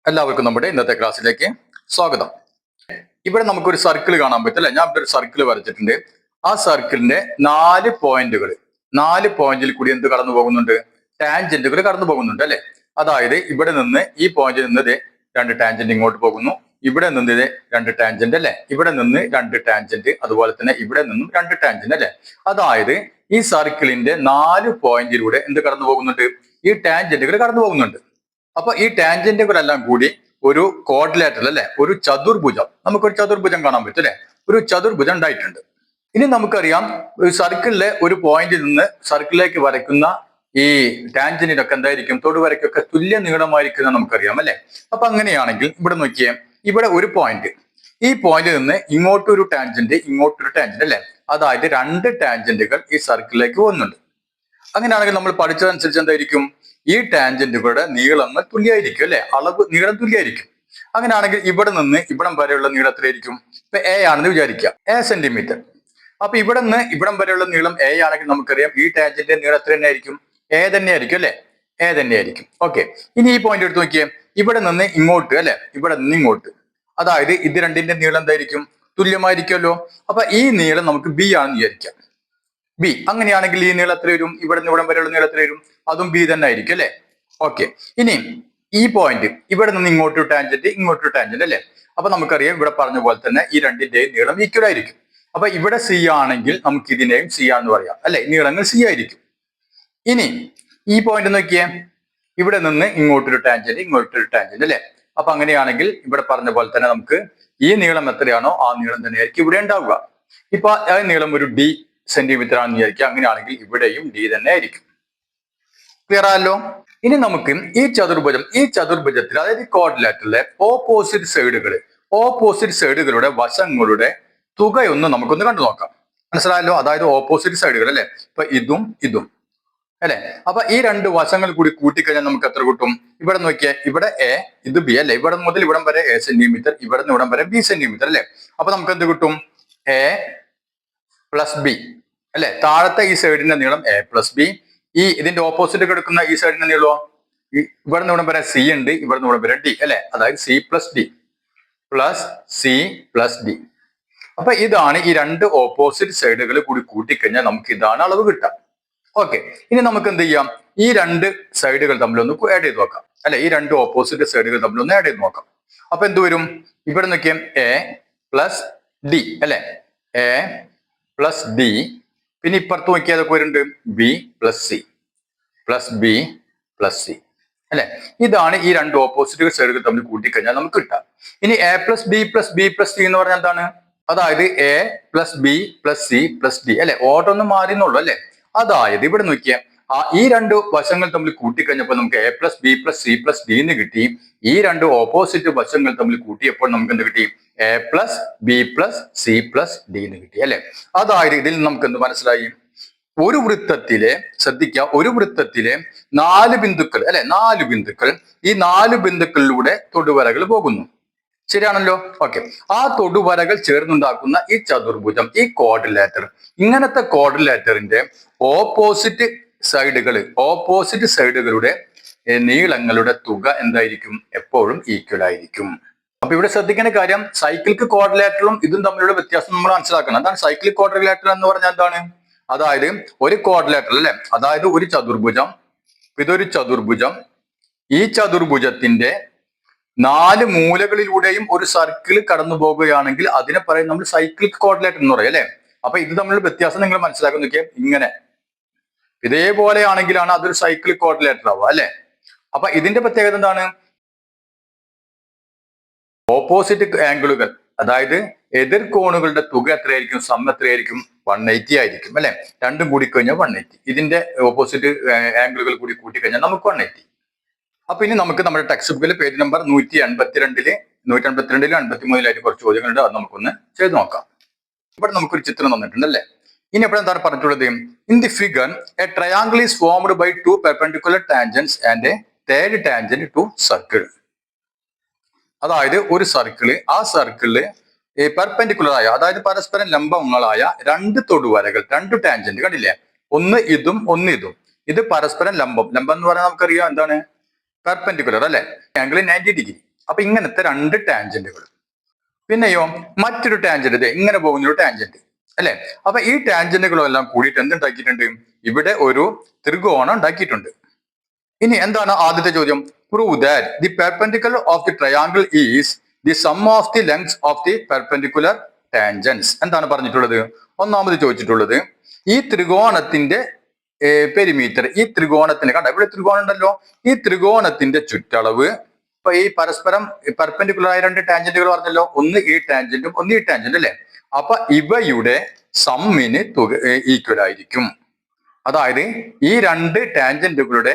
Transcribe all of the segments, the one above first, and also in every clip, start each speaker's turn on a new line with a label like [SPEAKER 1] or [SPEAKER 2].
[SPEAKER 1] എല്ലാവർക്കും നമ്മുടെ ഇന്നത്തെ ക്ലാസ്സിലേക്ക് സ്വാഗതം. ഇവിടെ നമുക്കൊരു സർക്കിൾ കാണാൻ പറ്റും അല്ലെ. ഞാൻ ഇവിടെ ഒരു സർക്കിൾ വരച്ചിട്ടുണ്ട്. ആ സർക്കിളിന്റെ 4 പോയിന്റിൽ കൂടി എന്ത് കടന്നു പോകുന്നുണ്ട്? ടാൻജന്റുകൾ കടന്നു പോകുന്നുണ്ട് അല്ലെ. അതായത് ഇവിടെ നിന്ന് ഈ പോയിന്റിൽ നിന്ന് രണ്ട് ടാൻജന്റ് ഇങ്ങോട്ട് പോകുന്നു, ഇവിടെ നിന്ന് രണ്ട് ടാൻജന്റ് അല്ലെ, ഇവിടെ നിന്ന് രണ്ട് ടാൻജന്റ്, അതുപോലെ തന്നെ ഇവിടെ നിന്നും രണ്ട് ടാൻജന്റ് അല്ലെ. അതായത് ഈ സർക്കിളിന്റെ 4 പോയിന്റിലൂടെ എന്ത് കടന്നു പോകുന്നുണ്ട്? ഈ ടാൻജന്റുകൾ കടന്നു പോകുന്നുണ്ട്. അപ്പൊ ഈ ടാൻജന്റുകളെല്ലാം കൂടി ഒരു ക്വാഡ്രിലാറ്ററൽ അല്ലെ, ഒരു ചതുർഭുജം, നമുക്കൊരു ചതുർഭുജം കാണാൻ പറ്റും അല്ലെ. ഒരു ചതുർഭുജം ഉണ്ടായിട്ടുണ്ട്. ഇനി നമുക്കറിയാം, ഒരു സർക്കിളിലെ ഒരു പോയിന്റിൽ നിന്ന് സർക്കിളിലേക്ക് വരയ്ക്കുന്ന ഈ ടാൻജന്റിനൊക്കെ എന്തായിരിക്കും? തൊടുവരയ്ക്കൊക്കെ തുല്യ നീളമായിരിക്കും നമുക്കറിയാം അല്ലെ. അപ്പൊ അങ്ങനെയാണെങ്കിൽ ഇവിടെ നോക്കിയേ, ഇവിടെ ഒരു പോയിന്റ്, ഈ പോയിന്റിൽ നിന്ന് ഇങ്ങോട്ടൊരു ടാൻജന്റ്, ഇങ്ങോട്ടൊരു ടാൻജന്റ് അല്ലെ. അതായത് രണ്ട് ടാൻജന്റുകൾ ഈ സർക്കിളിലേക്ക് പോകുന്നുണ്ട്. അങ്ങനെയാണെങ്കിൽ നമ്മൾ പഠിച്ചതനുസരിച്ച് എന്തായിരിക്കും? ഈ ടാൻജന്റുകളുടെ നീളങ്ങൾ തുല്യമായിരിക്കും അല്ലെ, നീളം തുല്യമായിരിക്കും. അങ്ങനെയാണെങ്കിൽ ഇവിടെ നിന്ന് ഇവിടം വരെയുള്ള നീളത്തിലായിരിക്കും. ഇപ്പൊ എ ആണെന്ന് വിചാരിക്കുക, എ സെന്റിമീറ്റർ. അപ്പൊ ഇവിടെ നിന്ന് ഇവിടം വരെയുള്ള നീളം എ ആണെങ്കിൽ നമുക്കറിയാം ഈ ടാൻജന്റിന്റെ നീളത്തിൽ തന്നെ ആയിരിക്കും, എ തന്നെ ആയിരിക്കും അല്ലെ, എ തന്നെ ആയിരിക്കും. ഓക്കെ, ഇനി ഈ പോയിന്റ് എടുത്ത് നോക്കിയേ, ഇവിടെ നിന്ന് ഇങ്ങോട്ട് അല്ലെ, ഇവിടെ നിന്ന് ഇങ്ങോട്ട്, അതായത് ഇത് രണ്ടിന്റെ നീളം എന്തായിരിക്കും? തുല്യമായിരിക്കുമല്ലോ. അപ്പൊ ഈ നീളം നമുക്ക് ബി ആണെന്ന് വിചാരിക്കാം, ബി. അങ്ങനെയാണെങ്കിൽ ഈ നീളത്തിൽ വരും, ഇവിടെ നിന്ന് ഇവിടം വരെയുള്ള നീളത്തിൽ വരും, അതും ബി തന്നെ ആയിരിക്കും അല്ലെ. ഓക്കെ, ഇനി ഈ പോയിന്റ്, ഇവിടെ നിന്ന് ഇങ്ങോട്ടൊരു ടാൻജന്റ്, ഇങ്ങോട്ടൊരു ടാൻജന്റ് അല്ലെ. അപ്പൊ നമുക്കറിയാം ഇവിടെ പറഞ്ഞ പോലെ തന്നെ ഈ രണ്ടിന്റെയും നീളം ഈക്വൽ ആയിരിക്കും. അപ്പൊ ഇവിടെ സി ആണെങ്കിൽ നമുക്ക് ഇതിനെയും സി ആണെന്ന് പറയാം അല്ലെ, നീളങ്ങൾ സി ആയിരിക്കും. ഇനി ഈ പോയിന്റ് നോക്കിയേ, ഇവിടെ നിന്ന് ഇങ്ങോട്ടൊരു ടാൻജന്റ്, ഇങ്ങോട്ടൊരു ടാൻജന്റ് അല്ലെ. അപ്പൊ അങ്ങനെയാണെങ്കിൽ ഇവിടെ പറഞ്ഞ പോലെ തന്നെ നമുക്ക് ഈ നീളം എത്രയാണോ ആ നീളം തന്നെയായിരിക്കും ഇവിടെ ഉണ്ടാവുക. ഇപ്പൊ ആ നീളം ഒരു ഡി സെന്റിമീറ്റർ ആണെന്ന് വിചാരിക്കുക. അങ്ങനെയാണെങ്കിൽ ഇവിടെയും ഡി തന്നെ ആയിരിക്കും. ക്ലിയർ ആയല്ലോ. ഇനി നമുക്ക് ഈ ചതുർഭുജത്തിൽ അതായത് ക്വാഡ്രിലാറ്ററിലെ ഓപ്പോസിറ്റ് സൈഡുകളുടെ വശങ്ങളുടെ തുകയൊന്ന് നമുക്കൊന്ന് കണ്ടു നോക്കാം. മനസ്സിലായല്ലോ. അതായത് ഓപ്പോസിറ്റ് സൈഡുകൾ അല്ലെ, ഇപ്പൊ ഇതും അല്ലെ. അപ്പൊ ഈ രണ്ട് വശങ്ങൾ കൂടി കൂട്ടിക്കഴിഞ്ഞാൽ നമുക്ക് എത്ര കിട്ടും? ഇവിടെ നോക്കിയാൽ ഇവിടെ എ, ഇത് ബി അല്ലെ. ഇവിടെ മുതൽ ഇവിടം വരെ എ സെന്റിമീറ്റർ, ഇവിടെ നിന്ന് ഇവിടം വരെ ബി സെന്റിമീറ്റർ അല്ലെ. അപ്പൊ നമുക്ക് എന്ത് കിട്ടും? എ പ്ലസ് ബി അല്ലെ. താഴത്തെ ഈ സൈഡിന്റെ നീളം എ പ്ലസ് ബി. ഈ ഇതിന്റെ ഓപ്പോസിറ്റ് കിടക്കുന്ന ഈ സൈഡിന്റെ നീളം, ഇവിടെ നിന്ന് ഇവിടം വരെ സി ഉണ്ട്, ഇവിടെ നിന്ന് ഇവിടം വരെ ഡി അല്ലെ. അതായത് C plus D plus C plus D. അപ്പൊ ഇതാണ് ഈ രണ്ട് ഓപ്പോസിറ്റ് സൈഡുകൾ കൂടി കൂട്ടിക്കഴിഞ്ഞാൽ നമുക്ക് ഇതാണ് അളവ് കിട്ടുക. ഓക്കെ, ഇനി നമുക്ക് എന്ത് ചെയ്യാം? ഈ രണ്ട് സൈഡുകൾ തമ്മിലൊന്ന് ആഡ് ചെയ്ത് നോക്കാം അല്ലെ. ഈ രണ്ട് ഓപ്പോസിറ്റ് സൈഡുകൾ തമ്മിലൊന്ന് ആഡ് ചെയ്ത് നോക്കാം. അപ്പൊ എന്ത് വരും? ഇവിടെ നോക്കിയാൽ എ പ്ലസ് ഡി അല്ലെ, എ പ്ലസ് ഡി. പിന്നെ ഇപ്പുറത്ത് നോക്കിയാൽ അതൊക്കെ വരുന്നുണ്ട് B plus C plus B plus C അല്ലെ. ഇതാണ് ഈ രണ്ട് ഓപ്പോസിറ്റ് സൈഡുകൾ തമ്മിൽ കൂട്ടിക്കഴിഞ്ഞാൽ നമുക്ക് കിട്ടുക. ഇനി A plus B plus B plus C എന്ന് പറഞ്ഞാൽ എന്താണ്? അതായത് A plus B plus C plus D അല്ലെ. ഓർഡർ ഒന്ന് മാറിയെന്നുള്ളൂ അല്ലെ. അതായത് ഇവിടെ നോക്കിയാൽ ഈ രണ്ട് വശങ്ങൾ തമ്മിൽ കൂട്ടിക്കഴിഞ്ഞപ്പോൾ നമുക്ക് A plus B plus C plus D എന്ന് കിട്ടി. ഈ രണ്ട് ഓപ്പോസിറ്റ് വശങ്ങൾ തമ്മിൽ കൂട്ടിയപ്പോൾ നമുക്ക് എന്ത് കിട്ടി? A plus B plus C plus D എന്ന് കിട്ടി അല്ലെ. അതായത് ഇതിൽ നമുക്ക് എന്ത് മനസ്സിലായി? ഒരു വൃത്തത്തിലെ, ശ്രദ്ധിക്കുക, ഒരു വൃത്തത്തിലെ 4 ബിന്ദുക്കൾ അല്ലെ, 4 ബിന്ദുക്കൾ, ഈ 4 ബിന്ദുക്കളിലൂടെ തൊടുവരകൾ പോകുന്നു. ശരിയാണല്ലോ. ഓക്കെ, ആ തൊടുവരകൾ ചേർന്നുണ്ടാക്കുന്ന ഈ ചതുർഭുജം, ഈ ക്വാഡ്രിലാറ്റർ, ഇങ്ങനത്തെ ക്വാഡ്രിലാറ്ററിന്റെ ഓപ്പോസിറ്റ് സൈഡുകളുടെ നീളങ്ങളുടെ തുക എന്തായിരിക്കും? എപ്പോഴും ഈക്വൽ ആയിരിക്കും. അപ്പൊ ഇവിടെ ശ്രദ്ധിക്കേണ്ട കാര്യം, സൈക്ലിക് ക്വാഡ്രിലാറ്ററും ഇതും തമ്മിലുള്ള വ്യത്യാസം നമ്മൾ മനസ്സിലാക്കണം. എന്താണ് സൈക്ലിക് ക്വാഡ്രിലാറ്റർ എന്ന് പറഞ്ഞാൽ? എന്താണ്? അതായത് ഒരു ക്വാഡ്രിലാറ്റർ അല്ലെ, അതായത് ഒരു ചതുർഭുജം, ഇതൊരു ചതുർഭുജം, ഈ ചതുർഭുജത്തിന്റെ 4 മൂലകളിലൂടെയും ഒരു സർക്കിൾ കടന്നു പോകുകയാണെങ്കിൽ അതിനെ പറയും നമ്മൾ സൈക്ലിക് ക്വാഡ്രിലാറ്റർ എന്ന് പറയും അല്ലെ. അപ്പൊ ഇത് തമ്മിലുള്ള വ്യത്യാസം നിങ്ങൾ മനസ്സിലാക്കാൻ നോക്കിയാൽ, ഇങ്ങനെ ഇതേപോലെയാണെങ്കിലാണ് അതൊരു സൈക്ലിക് ക്വാഡ്രിലാറ്റർ ആവുക അല്ലെ. അപ്പൊ ഇതിന്റെ പ്രത്യേകത എന്താണ്? ഓപ്പോസിറ്റ് ആംഗിളുകൾ, അതായത് എതിർ കോണുകളുടെ തുക എത്രയായിരിക്കും? സം എത്രയായിരിക്കും? 180 ആയിരിക്കും അല്ലെ. രണ്ടും കൂടി കഴിഞ്ഞാൽ 180. ഇതിന്റെ ഓപ്പോസിറ്റ് ആംഗിളുകൾ കൂടി കൂട്ടിക്കഴിഞ്ഞാൽ നമുക്ക് 180. അപ്പൊ ഇനി നമുക്ക് നമ്മുടെ ടെക്സ്റ്റ് ബുക്കിൽ പേജ് നമ്പർ 182 183 കുറച്ച് ചോദ്യങ്ങളുണ്ട്. അത് നമുക്കൊന്ന് ചെയ്ത് നോക്കാം. ഇവിടെ നമുക്കൊരു ചിത്രം തന്നിട്ടുണ്ട് അല്ലെ. ഇനി എപ്പോഴും എന്താണ് പറഞ്ഞിട്ടുള്ളത്? In the figure a triangle is formed by 2 perpendicular tangents and a third tangent to circle. അതായത് ഒരു സർക്കിള്, ആ സർക്കിളില് പെർപെൻഡിക്കുലർ ആയ, അതായത് പരസ്പരം ലംബങ്ങളായ 2 തൊടുവരകൾ, 2 ടാൻജന്റ് കണ്ടില്ലേ? ഒന്ന് ഇതും ഒന്ന് ഇതും. ഇത് പരസ്പരം ലംബം എന്ന് പറഞ്ഞാൽ നമുക്കറിയാം എന്താണ്? പെർപെൻഡിക്കുലർ അല്ലെ, ആംഗിൾ 90 ഡിഗ്രി. അപ്പൊ ഇങ്ങനത്തെ രണ്ട് ടാൻജന്റുകൾ. പിന്നെയോ മറ്റൊരു ടാൻജന്റ്, ഇങ്ങനെ പോകുന്ന ഒരു ടാൻജന്റ് അല്ലെ. അപ്പൊ ഈ ടാൻജന്റുകളെല്ലാം കൂടിയിട്ട് എന്തുണ്ടാക്കിയിട്ടുണ്ട്, ഇവിടെ ഒരു ത്രികോണം ഉണ്ടാക്കിയിട്ടുണ്ട്. ഇനി എന്താണ് ആദ്യത്തെ ചോദ്യം? Prove that the perpendicular of the triangle is the sum of the lengths of the perpendicular tangents. എന്താണ് പറഞ്ഞിട്ടുള്ളത്? ഒന്നാമത് ചോദിച്ചിട്ടുള്ളത് ഈ ത്രികോണത്തിന്റെ പെരിമീറ്റർ, ഈ ത്രികോണത്തിന് കണ്ട ഇവിടെ ത്രികോണം ഉണ്ടല്ലോ, ഈ ത്രികോണത്തിന്റെ ചുറ്റളവ്. ഇപ്പൊ ഈ പരസ്പരം പെർപെൻഡിക്കുലർ ആയ രണ്ട് ടാൻജന്റുകൾ പറഞ്ഞല്ലോ, ഒന്ന് ഈ ടാൻജന്റും ഒന്ന് ഈ ടാൻജന്റ് അല്ലെ. അപ്പൊ ഇവയുടെ സമ്മിന് ഈക്വൽ ആയിരിക്കും. അതായത് ഈ രണ്ട് ടാൻജന്റുകളുടെ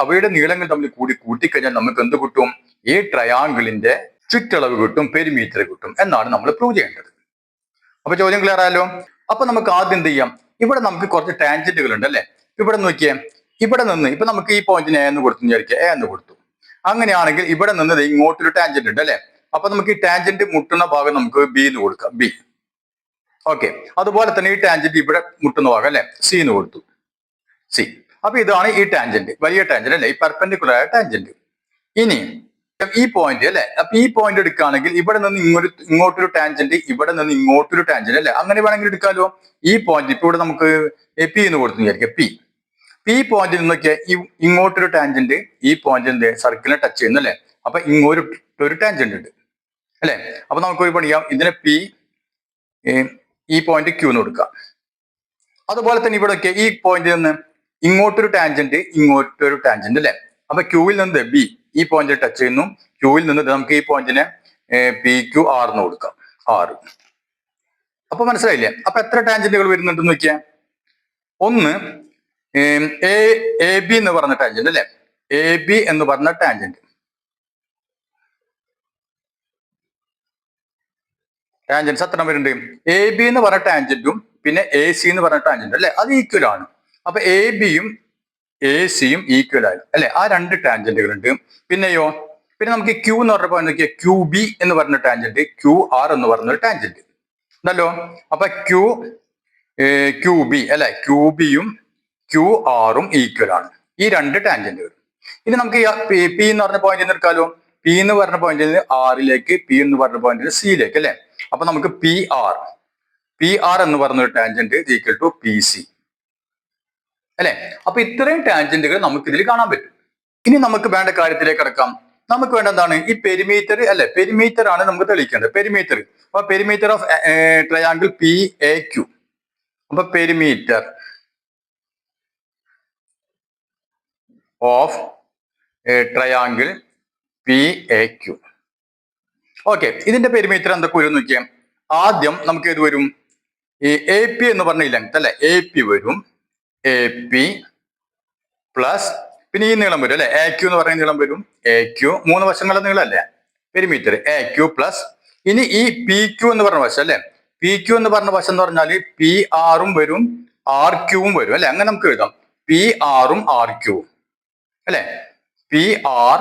[SPEAKER 1] അവയുടെ നീളങ്ങൾ തമ്മിൽ കൂട്ടിക്കഴിഞ്ഞാൽ നമുക്ക് എന്ത് കിട്ടും? ഈ ട്രയാങ്കിളിന്റെ ചുറ്റളവ് കിട്ടും, പെരിമീറ്റർ കിട്ടും എന്നാണ് നമ്മൾ പ്രൂവ് ചെയ്യേണ്ടത്. അപ്പൊ ചോദ്യം ക്ലിയർ ആയല്ലോ. അപ്പൊ നമുക്ക് ആദ്യം എന്ത് ചെയ്യാം, ഇവിടെ നമുക്ക് കുറച്ച് ടാൻജന്റുകൾ ഉണ്ട് അല്ലെ. ഇവിടെ നോക്കിയേ, ഇവിടെ നിന്ന് ഇപ്പൊ നമുക്ക് ഈ പോയിന്റിന് എ എന്ന് കൊടുത്തു വിചാരിക്കുക, എ എന്ന് കൊടുത്തു. അങ്ങനെയാണെങ്കിൽ ഇവിടെ നിന്ന് ഇങ്ങോട്ടൊരു ടാൻജന്റ് ഉണ്ട് അല്ലെ. അപ്പൊ നമുക്ക് ഈ ടാൻജന്റ് മുട്ടുന്ന ഭാഗം നമുക്ക് ബി എന്ന് കൊടുക്കാം, ബി. ഓക്കെ, അതുപോലെ തന്നെ ഈ ടാൻജന്റ് ഇവിടെ മുട്ടുന്ന ഭാഗം അല്ലെ, സി എന്ന് കൊടുത്തു, സി. അപ്പൊ ഇതാണ് ഈ ടാൻജന്റ്, വലിയ ടാൻജന്റ് അല്ലെ, ഈ പെർപെൻഡിക്കുലർ ആയ ടാൻജന്റ്. ഇനി ഈ പോയിന്റ് അല്ലെ, അപ്പൊ ഈ പോയിന്റ് എടുക്കുകയാണെങ്കിൽ ഇവിടെ നിന്ന് ഇങ്ങോട്ടൊരു ടാൻജന്റ്, ഇവിടെ നിന്ന് ഇങ്ങോട്ടൊരു ടാൻജന്റ് അല്ലെ, അങ്ങനെ വേണമെങ്കിൽ എടുക്കാമല്ലോ. ഈ പോയിന്റ് ഇപ്പൊ ഇവിടെ നമുക്ക് പി എന്ന് കൊടുത്തു വിചാരിക്കാം, പി. ഈ പോയിന്റിൽ നിന്നൊക്കെ ഇങ്ങോട്ടൊരു ടാൻജന്റ് ഈ പോയിന്റിന്റെ സർക്കിളിനെ ടച്ച് ചെയ്യുന്നു അല്ലെ. അപ്പൊ ഇങ്ങോട്ടൊരു ടാൻജന്റ് ഉണ്ട് അല്ലെ. അപ്പൊ നമുക്ക് ഒരു പണിയാം, ഇതിനെ പി, ഈ പോയിന്റ് ക്യൂ എന്ന് കൊടുക്കാം. അതുപോലെ തന്നെ ഇവിടെയൊക്കെ ഈ പോയിന്റിൽ നിന്ന് ഇങ്ങോട്ടൊരു ടാൻജന്റ് ഇങ്ങോട്ടൊരു ടാൻജന്റ് അല്ലെ. അപ്പൊ ക്യൂവിൽ നിന്ന് ബി ഈ പോയിന്റിൽ ടച്ച് ചെയ്യുന്നു, ക്യൂവിൽ നിന്ന് നമുക്ക് ഈ പോയിന്റിനെ പി ക്യൂ ആർ എന്ന് കൊടുക്കാം, 6. അപ്പൊ മനസ്സിലായില്ലേ? അപ്പൊ എത്ര ടാൻജന്റുകൾ വരുന്നുണ്ടെന്ന് നോക്കിയാൽ, ഒന്ന് എ ബി എന്ന് പറഞ്ഞ ടാൻജന്റ് അല്ലെ, എ ബി എന്ന് പറഞ്ഞ ടാൻജന്റ് എത്ര വരുന്നുണ്ട്? എ ബി എന്ന് പറഞ്ഞ ടാൻജന്റും പിന്നെ എ സി എന്ന് പറഞ്ഞ ടാൻജന്റ് അല്ലെ, അത് ഈക്വൽ ആണ്. അപ്പൊ എ ബിയും എ സിയും ഈക്വൽ ആയി അല്ലെ, ആ രണ്ട് ടാൻജന്റുകൾ ഉണ്ട്. പിന്നെയോ പിന്നെ നമുക്ക് ക്യൂ എന്ന് പറഞ്ഞ പോയിന്റ് നോക്കിയാൽ ക്യൂ ബി എന്ന് പറഞ്ഞ ടാൻജന്റ്, ക്യൂ ആർ എന്ന് പറഞ്ഞ ഒരു ടാൻജന്റ് ഉണ്ടല്ലോ. അപ്പൊ ക്യൂ ബി അല്ലെ, ക്യൂ ബിയും ക്യൂ ആറും ഈക്വൽ ആണ്, ഈ രണ്ട് ടാൻജന്റുകൾ. ഇനി നമുക്ക് പി എന്ന് പറഞ്ഞ പോയിന്റ് എടുക്കാലോ. പി എന്ന് പറഞ്ഞ പോയിന്റിൽ ആറിലേക്ക്, പി എന്ന് പറഞ്ഞ പോയിന്റിൽ സിയിലേക്ക് അല്ലെ. അപ്പൊ നമുക്ക് പി ആർ എന്ന് പറഞ്ഞ ഒരു tangent equal to P C അല്ലെ. അപ്പൊ ഇത്രയും ടാൻജന്റുകൾ നമുക്ക് ഇതിൽ കാണാൻ പറ്റും. ഇനി നമുക്ക് വേണ്ട കാര്യത്തിലേക്ക് കിടക്കാം. നമുക്ക് വേണ്ട എന്താണ്? ഈ പെരിമീറ്റർ അല്ലെ, പെരിമീറ്റർ ആണ് നമുക്ക് തെളിയിക്കേണ്ടത്, പെരിമീറ്റർ. അപ്പൊ perimeter of triangle P A Q. അപ്പൊ perimeter of triangle P A Q. Okay, ഇതിന്റെ പെരിമീറ്റർ എന്തൊക്കെ വരും നോക്കിയാൽ, ആദ്യം നമുക്ക് ഏത് വരും? ഈ എ പി എന്ന് പറഞ്ഞ ഈ ലെങ്ത് അല്ലെ, എ പി വരും, എ പി പ്ലസ് പിന്നെ ഈ നീളം വരും അല്ലെ, എ ക്യൂ എന്ന് പറയുന്ന നീളം വരും, എ ക്യൂ 3 വശങ്ങളുടെ നീളം അല്ലേ പെരിമീറ്റർ, എ ക്യൂ പ്ലസ് ഇനി ഈ പി ക്യൂ എന്ന് പറഞ്ഞ വശം അല്ലെ, പി ക്യൂ എന്ന് പറഞ്ഞ വശം എന്ന് പറഞ്ഞാൽ പി ആറും വരും ആർ ക്യൂവും വരും അല്ലെ. അങ്ങനെ നമുക്ക് എഴുതാം, പി ആറും ആർ ക്യൂവും അല്ലെ, P R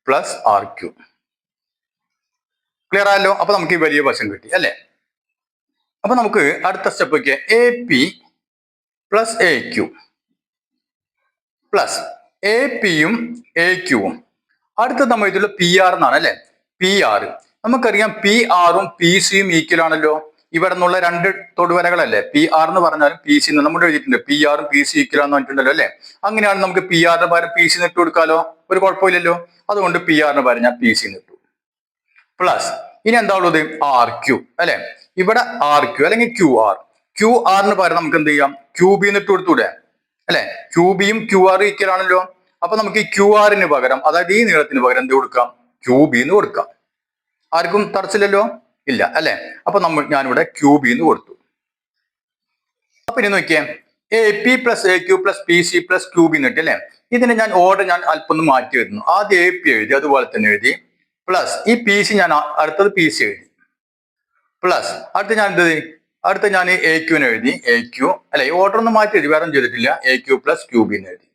[SPEAKER 1] plus R Q. Clear ആയല്ലോ? അപ്പൊ നമുക്ക് ഈ വലിയ വശം കിട്ടി അല്ലെ. അപ്പൊ നമുക്ക് അടുത്ത സ്റ്റെപ്പ് ഒക്കെ A P plus A Q plus A പിയും എ ക്യൂവും. അടുത്തത് നമ്മൾ ഇതിലുള്ള പി ആർ എന്നാണ് അല്ലെ, പി ആർ. നമുക്കറിയാം പി ആറും പി സിയും ഈക്വൽ ആണല്ലോ. ഇവിടെ നിന്നുള്ള രണ്ട് തൊടുവരകളല്ലേ, പി ആർ എന്ന് പറഞ്ഞാലും പി സി നമ്മൾ എഴുതിയിട്ടുണ്ട്, പി ആറും പി സി ഈക്വൽ ആണെന്ന് പറഞ്ഞിട്ടുണ്ടല്ലോ അല്ലെ. അങ്ങനെയാണ് നമുക്ക് പി ആറിന് പകരം പി സി ഇട്ട് കൊടുക്കാലോ, ഒരു കുഴപ്പമില്ലല്ലോ. അതുകൊണ്ട് പി ആറിന് പകരം ഞാൻ പി സി ഇട്ടു. പ്ലസ് ഇനി എന്താ ഉള്ളത്? ആർ ക്യൂ അല്ലെ. ഇവിടെ ആർ ക്യൂ അല്ലെങ്കിൽ ക്യൂ ആറിന് പകരം നമുക്ക് എന്ത് ചെയ്യാം? ക്യൂ ബി ഇട്ട് കൊടുത്തൂടെ അല്ലെ. ക്യൂ ബിയും ക്യൂ ആറും ഈക്വൽ ആണല്ലോ. അപ്പൊ നമുക്ക് ഈ ക്യൂ ആറിന് പകരം, അതായത് ഈ നീളത്തിന് പകരം എന്ത് കൊടുക്കാം? ക്യൂ ബി എന്ന് കൊടുക്കാം. ആർക്കും തടസ്സില്ലല്ലോ, ഇല്ല അല്ലെ. അപ്പൊ ഞാനിവിടെ ക്യൂ ബി എന്ന് കൊടുത്തു. അപ്പൊ ഇനി നോക്കിയേ, A P plus A Q plus P C plus Q B എന്നിട്ട് അല്ലെ. ഇതിനെ ഞാൻ ഓർഡർ അല്പം ഒന്ന് മാറ്റി എഴുതുന്നു. ആദ്യം എ പി എഴുതി, അതുപോലെ തന്നെ എഴുതി. പ്ലസ് ഈ പി സി ഞാൻ അടുത്തത് പി സി എഴുതി. പ്ലസ് അടുത്ത ഞാൻ എ ക്യൂന് എഴുതി, എ ക്യൂ അല്ലെ. ഈ ഓർഡർ ഒന്നും മാറ്റി എഴുതി, വേറെ ഒന്നും ചെയ്തിട്ടില്ല. A Q plus Q B എന്ന് എഴുതി.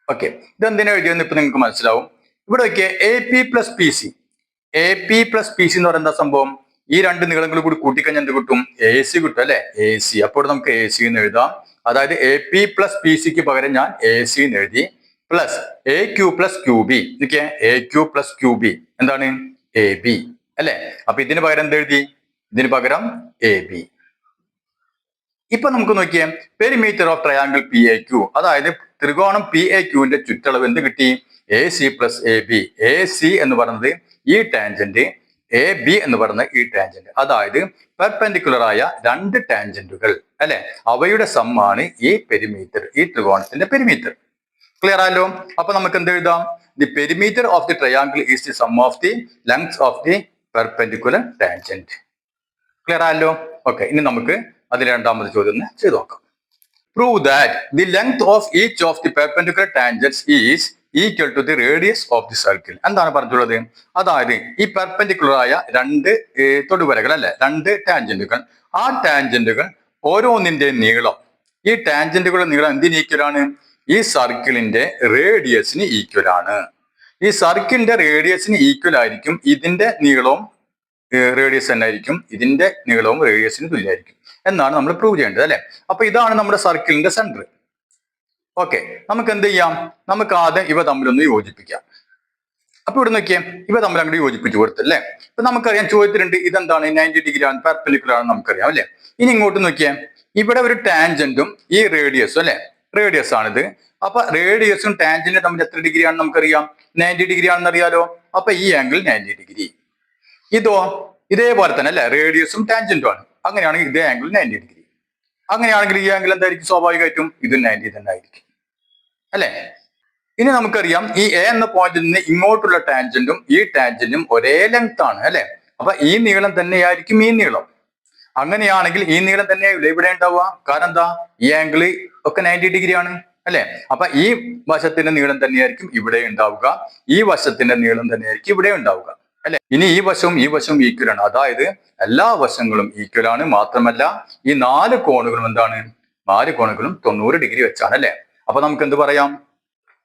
[SPEAKER 1] ഓക്കെ, ഇതെന്തിനാ എഴുതിയെന്ന് ഇപ്പൊ നിങ്ങൾക്ക് മനസ്സിലാവും. ഇവിടെ നോക്കിയേ, A P plus P C. A P plus P C എന്ന് പറയുന്ന സംഭവം, ഈ രണ്ട് നീളങ്ങൾ കൂടി കൂട്ടിക്കഴിഞ്ഞാൽ എന്ത് കിട്ടും? എ സി കിട്ടും അല്ലെ, എ സി. അപ്പോൾ നമുക്ക് എ സി എന്ന് എഴുതാം. അതായത് എ പി പ്ലസ് പി സിക്ക് പകരം ഞാൻ എ സി എന്ന് എഴുതി. Plus A Q plus Q B. ഇതൊക്കെ A Q plus Q B എന്താണ് എ ബി അല്ലെ. അപ്പൊ ഇതിന് പകരം എന്ത് എഴുതി? ഇതിന് പകരം എ ബി. ഇപ്പൊ നമുക്ക് നോക്കിയേ, perimeter of triangle P A Q, അതായത് ത്രികോണം പി എ ക്യൂവിന്റെ ചുറ്റളവ് എന്ത് കിട്ടി? A C plus A B. A C എന്ന് പറയുന്നത് ഈ ടാൻജന്റ്, എ ബി എന്ന് പറയുന്ന ഈ ടാൻജന്റ്, അതായത് പെർപെൻഡിക്കുലർ ആയ രണ്ട് ടാൻജന്റുകൾ അല്ലെ, അവയുടെ സമ്മാണ് ഈ പെരിമീറ്റർ, ഈ ത്രികോണത്തിന്റെ പെരിമീറ്റർ. ക്ലിയർ ആയല്ലോ? അപ്പൊ നമുക്ക് എന്ത് എഴുതാം? The perimeter of the triangle is the sum of the length of the perpendicular tangent. Clear ആയല്ലോ? ഓക്കെ, ഇനി നമുക്ക് അതിൽ രണ്ടാമത്തെ ചോദ്യം ഒന്ന് ചെയ്തു നോക്കാം. Prove that the length of each of the perpendicular tangents is equal to the radius of the circle. എന്താണ് പറഞ്ഞിട്ടുള്ളത്? അതായത് ഈ പെർപെൻഡിക്കുലർ ആയ രണ്ട് തൊടുവരകൾ അല്ലെ, രണ്ട് ടാൻജന്റുകൾ, ആ ടാൻജന്റുകൾ ഓരോന്നിന്റെ നീളം, ഈ ടാൻജന്റുകളുടെ നീളം എന്തിന് ഈക്വലാണ്? ഈ സർക്കിളിന്റെ റേഡിയസിന് ഈക്വൽ ആണ്. ഈ സർക്കിളിന്റെ റേഡിയസിന് ഈക്വൽ ആയിരിക്കും ഇതിന്റെ നീളവും റേഡിയസ് തന്നെ ആയിരിക്കും, ഇതിന്റെ നീളവും റേഡിയസിന് തുല്യമായിരിക്കും എന്നാണ് നമ്മൾ പ്രൂവ് ചെയ്യേണ്ടത് അല്ലെ. അപ്പൊ ഇതാണ് നമ്മുടെ സർക്കിളിന്റെ സെന്റർ. ഓക്കെ, നമുക്ക് എന്ത് ചെയ്യാം? നമുക്ക് ആദ്യം ഇവ തമ്മിലൊന്ന് യോജിപ്പിക്കാം. അപ്പൊ ഇവിടെ നോക്കിയേ, ഇവ തമ്മിൽ അങ്ങോട്ട് യോജിപ്പിച്ചു കൊടുത്തല്ലേ. ഇപ്പൊ നമുക്കറിയാം ചോദ്യത്തിലുണ്ട് ഇതെന്താണ് 90 ഡിഗ്രി ആണ്, പെർപെൻഡിക്കുലർ ആണെന്ന് നമുക്കറിയാം അല്ലെ. ഇനി ഇങ്ങോട്ട് നോക്കിയേ, ഇവിടെ ഒരു ടാൻജന്റും ഈ റേഡിയസും അല്ലെ, റേഡിയസ് ആണിത്. അപ്പൊ റേഡിയസും ടാൻജന്റും തമ്മിൽ എത്ര ഡിഗ്രി ആണെന്ന് നമുക്കറിയാം? 90 ഡിഗ്രി ആണെന്ന് അറിയാലോ. അപ്പൊ ഈ ആംഗിൾ 90 ഡിഗ്രി. ഇതോ ഇതേപോലെ തന്നെ അല്ലെ, റേഡിയസും ടാൻജന്റും ആണ്. അങ്ങനെയാണെങ്കിൽ ഇതേ ആംഗിൾ 90 ഡിഗ്രി. അങ്ങനെയാണെങ്കിൽ ഈ ആംഗിൾ എന്തായിരിക്കും? സ്വാഭാവികമായിട്ടും ഇത് 90 തന്നെ ആയിരിക്കും അല്ലെ. ഇനി നമുക്കറിയാം ഈ എ എന്ന പോയിന്റിൽ നിന്ന് ഇങ്ങോട്ടുള്ള ടാൻജന്റും ഈ ടാൻജന്റും ഒരേ ലെങ്ത് ആണ് അല്ലെ. അപ്പൊ ഈ നീളം തന്നെയായിരിക്കും ഈ നീളം. അങ്ങനെയാണെങ്കിൽ ഈ നീളം തന്നെയാവില്ല ഇവിടെ ഉണ്ടാവുക. കാരണം എന്താ? ഈ ആംഗിൾ ഒക്കെ 90 ഡിഗ്രി ആണ് അല്ലെ. അപ്പൊ ഈ വശത്തിന്റെ നീളം തന്നെയായിരിക്കും ഇവിടെ ഉണ്ടാവുക, ഈ വശത്തിന്റെ നീളം തന്നെയായിരിക്കും ഇവിടെ ഉണ്ടാവുക അല്ലെ. ഇനി ഈ വശവും ഈക്വൽ ആണ്, അതായത് എല്ലാ വശങ്ങളും ഈക്വൽ ആണ്. മാത്രമല്ല ഈ നാല് കോണുകളും എന്താണ്? നാല് കോണുകളും 90 ഡിഗ്രി വെച്ചാണ് അല്ലെ. അപ്പൊ നമുക്ക് എന്ത് പറയാം?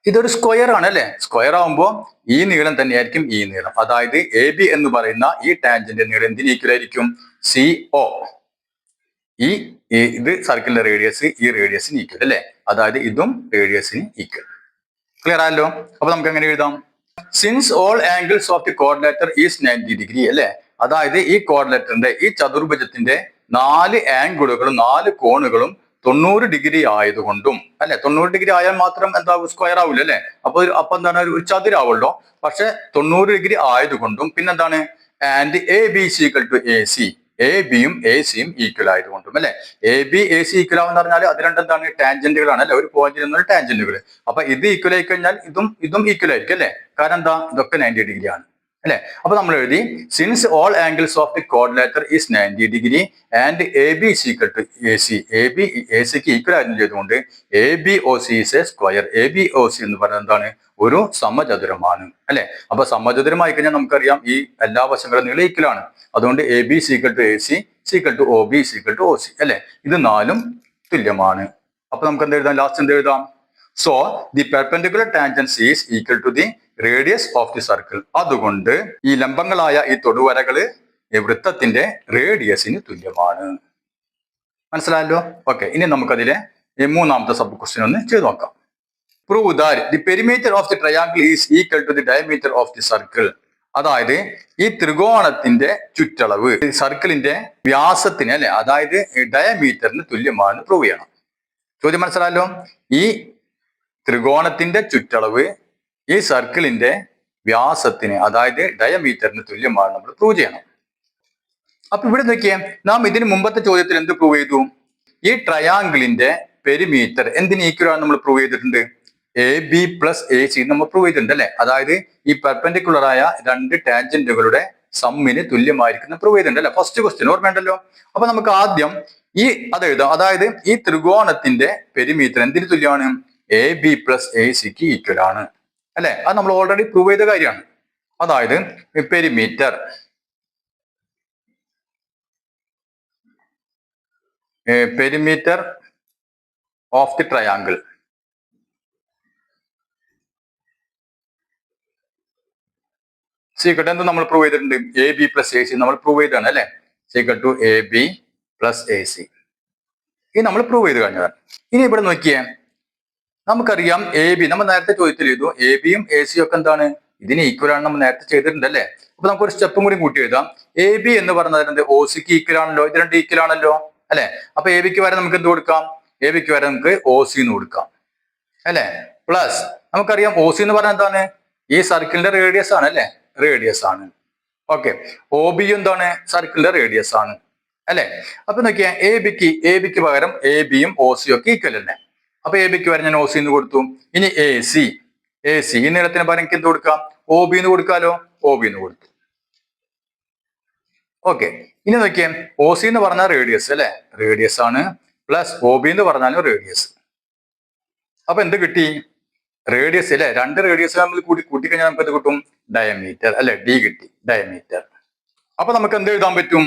[SPEAKER 1] ഇതൊരു സ്ക്വയർ ആണ് അല്ലെ. സ്ക്വയർ ആവുമ്പോൾ ഈ നീളം തന്നെയായിരിക്കും ഈ നീളം, അതായത് എ ബി എന്ന് പറയുന്ന ഈ ടാൻജന്റ് നീളം എന്തിന് ഈക്വൽ ആയിരിക്കും? C O. ഇത് സർക്കിളിന്റെ റേഡിയസ് ഈ റേഡിയസിന് ഈക്വൽ അല്ലെ, അതായത് ഇതും റേഡിയസിന് ഈക്വൽ. ക്ലിയർ ആയല്ലോ? അപ്പൊ നമുക്ക് എങ്ങനെ എഴുതാം? Since all angles of the coordinator is 90 degree അല്ലെ, അതായത് ഈ കോർഡിനേറ്ററിന്റെ ഈ ചതുർഭുജത്തിന്റെ നാല് ആംഗിളുകളും നാല് കോണുകളും 90 ഡിഗ്രി ആയതുകൊണ്ടും അല്ലെ, 90 ഡിഗ്രി ആയാൽ മാത്രം എന്താവും? സ്ക്വയർ ആവില്ല അല്ലെ. അപ്പൊ എന്താണ്? ഒരു ചതുരാവുള്ളൂ. പക്ഷെ 90 ഡിഗ്രി ആയതുകൊണ്ടും പിന്നെന്താണ്? And A B C equal to A C, A ബിയും എ സിയും ഈക്വൽ ആയതുകൊണ്ടും അല്ലെ. A B A C equal ആവെന്ന് പറഞ്ഞാൽ അത് രണ്ടെന്താണ്? ടാൻജന്റുകളാണ് അല്ലെ, ഒരു പോയിന്റിൽ നിന്നുള്ള ടാൻജന്റുകൾ. അപ്പൊ ഇത് ഈക്വൽ ആയി കഴിഞ്ഞാൽ ഇതും ഈക്വൽ ആയിരിക്കും അല്ലെ. കാരണം എന്താ? ഇതൊക്കെ 90 ഡിഗ്രി ആണ് അല്ലെ. അപ്പൊ നമ്മൾ എഴുതി since all angles of the coordinator is 90 degree and A B is equal to A C, A B A സിക്ക് ഈക്വൽ ആയിരുന്നു ചെയ്തുകൊണ്ട് A B O C is a square. A B O C എന്ന് പറയുന്നത് എന്താണ്? ഒരു സമചതുരമാണ് അല്ലെ. അപ്പൊ സമചതുരമായി കഴിഞ്ഞാൽ നമുക്കറിയാം ഈ എല്ലാ വശങ്ങളും നീളം ഈക്വൽ ആണ്. അതുകൊണ്ട് A B is equal to A C is equal to O B is equal to O C അല്ലെ. ഇത് നാലും തുല്യമാണ്. അപ്പൊ നമുക്ക് എന്ത് എഴുതാം? ലാസ്റ്റ് എന്ത് എഴുതാം? So the perpendicular tangents is equal to the radius of the circle. അതുകൊണ്ട് ഈ ലംബങ്ങളായ ഈ തൊടുവരകള് ഈ വൃത്തത്തിന്റെ റേഡിയസിന് തുല്യമാണ്. മനസ്സിലായല്ലോ? ഓക്കെ, ഇനി നമുക്കതിലെ മൂന്നാമത്തെ സബ് ക്വസ്റ്റ്യൻ ഒന്ന് ചെയ്ത് നോക്കാം. Prove that the perimeter of the triangle is equal to the diameter of the circle. അതായത് ഈ ത്രികോണത്തിന്റെ ചുറ്റളവ് സർക്കിളിന്റെ വ്യാസത്തിന് അല്ലെ, അതായത് ഡയമീറ്ററിന് തുല്യമാണെന്ന് പ്രൂവ് ചെയ്യണം. ചോദ്യം മനസ്സിലായല്ലോ? ഈ ത്രികോണത്തിന്റെ ചുറ്റളവ് ഈ സർക്കിളിന്റെ വ്യാസത്തിന്, അതായത് ഡയമീറ്ററിന് തുല്യമാണ് നമ്മൾ പ്രൂവ് ചെയ്യണം. അപ്പൊ ഇവിടെ നോക്കിയേ, നാം ഇതിന് മുമ്പത്തെ ചോദ്യത്തിൽ എന്ത് പ്രൂവ് ചെയ്തു? ഈ ട്രയാങ്കിളിന്റെ പെരിമീറ്റർ എന്തിന് ഈക്വൽ ആണ് നമ്മൾ പ്രൂവ് ചെയ്തിട്ടുണ്ട്? A B plus A C നമ്മൾ പ്രൂവ് ചെയ്തിട്ടുണ്ട് അല്ലെ. അതായത് ഈ പെർപെൻഡിക്കുലർ ആയ രണ്ട് ടാൻജന്റുകളുടെ സമ്മിന് തുല്യമായിരിക്കുന്ന പ്രൂവ് ചെയ്തിട്ടുണ്ട് അല്ലെ. ഫസ്റ്റ് ക്വസ്റ്റ്യൻ ഓർമ്മയുണ്ടല്ലോ. അപ്പൊ നമുക്ക് ആദ്യം അത് എഴുതാം. അതായത് ഈ ത്രികോണത്തിന്റെ പെരിമീറ്റർ എന്തിന് തുല്യമാണ്? എ ബി പ്ലസ് എ സിക്ക് ഈക്വൽ ആണ് അല്ലെ. അത് നമ്മൾ ഓൾറെഡി പ്രൂവ് ചെയ്ത കാര്യമാണ്. അതായത് perimeter of the triangle is equal എന്ത് നമ്മൾ പ്രൂവ് ചെയ്തിട്ടുണ്ട്? A B plus A C നമ്മൾ പ്രൂവ് ചെയ്താണ് അല്ലെ. Is equal to A B plus A C. ഇത് നമ്മൾ പ്രൂവ് ചെയ്ത് കഴിഞ്ഞതാണ്. ഇനി ഇവിടെ നോക്കിയേ, നമുക്കറിയാം എ ബി നമ്മൾ നേരത്തെ ചോദ്യത്തിൽ ചെയ്തു എ ബിയും എ സിയും ഒക്കെ എന്താണ് ഇതിന് ഈക്വൽ ആണ് നമ്മൾ നേരത്തെ ചെയ്തിട്ടുണ്ട് അല്ലേ. അപ്പൊ നമുക്കൊരു സ്റ്റെപ്പും കൂടി കൂട്ടി എഴുതാം. എ ബി എന്ന് പറഞ്ഞത് ഒ സിക്ക് ഈക്വൽ ആണല്ലോ, ഇത് രണ്ട് ഈക്വൽ ആണല്ലോ അല്ലെ. അപ്പൊ എ ബിക്ക് വരെ നമുക്ക് എന്ത് കൊടുക്കാം, എ ബിക്ക് വരെ നമുക്ക് ഒ സി എന്ന് കൊടുക്കാം അല്ലെ. പ്ലസ് നമുക്കറിയാം ഒ സി എന്ന് പറഞ്ഞാൽ എന്താണ്, ഈ സർക്കിളിന്റെ റേഡിയസ് ആണ് അല്ലെ, റേഡിയസ് ആണ്. ഓക്കെ, ഒ ബി എന്താണ്, സർക്കിളിന്റെ റേഡിയസ് ആണ് അല്ലെ. അപ്പൊ നോക്കിയാൽ എ ബിക്ക് പകരം എ ബിയും ഒ സിയും ഒക്കെ ഈക്വൽ അല്ലേ. അപ്പൊ എ ബിക്ക് വരെ ഞാൻ ഒ സി എന്ന് കൊടുത്തു. ഇനി എ സി ഈ നീളത്തിന് പകരം എനിക്ക് എന്ത് കൊടുക്കാം, ഒ ബി എന്ന് കൊടുക്കാലോ, ഒ ബി എന്ന് കൊടുത്തു. ഓക്കെ, ഇനി നോക്കിയേ ഒ സി എന്ന് പറഞ്ഞാൽ റേഡിയസ് അല്ലെ, റേഡിയസ് ആണ്. പ്ലസ് ഒ ബി എന്ന് പറഞ്ഞാലും റേഡിയസ്. അപ്പൊ എന്ത് കിട്ടി, റേഡിയസ് അല്ലെ, രണ്ട് റേഡിയസ് നമ്മൾ കൂട്ടിക്കഴിഞ്ഞാൽ നമുക്ക് എന്ത് കിട്ടും, ഡയമീറ്റർ അല്ലെ, ഡി കിട്ടി, ഡയമീറ്റർ. അപ്പൊ നമുക്ക് എന്ത് എഴുതാൻ പറ്റും,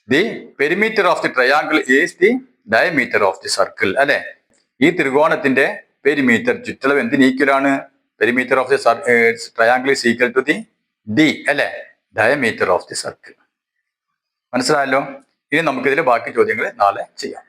[SPEAKER 1] the perimeter of the triangle is the diameter of the circle അല്ലെ. ഈ ത്രികോണത്തിന്റെ പെരിമീറ്റർ ചുറ്റളവ് എന്തിന് ഈക്വൽ ആണ്, perimeter of the triangle is equal to the D അല്ലെ, ഡയമീറ്റർ ഓഫ് ദി സർക്കിൾ. മനസ്സിലായല്ലോ. ഇനി നമുക്കിതിൽ ബാക്കി ചോദ്യങ്ങൾ നാളെ ചെയ്യാം.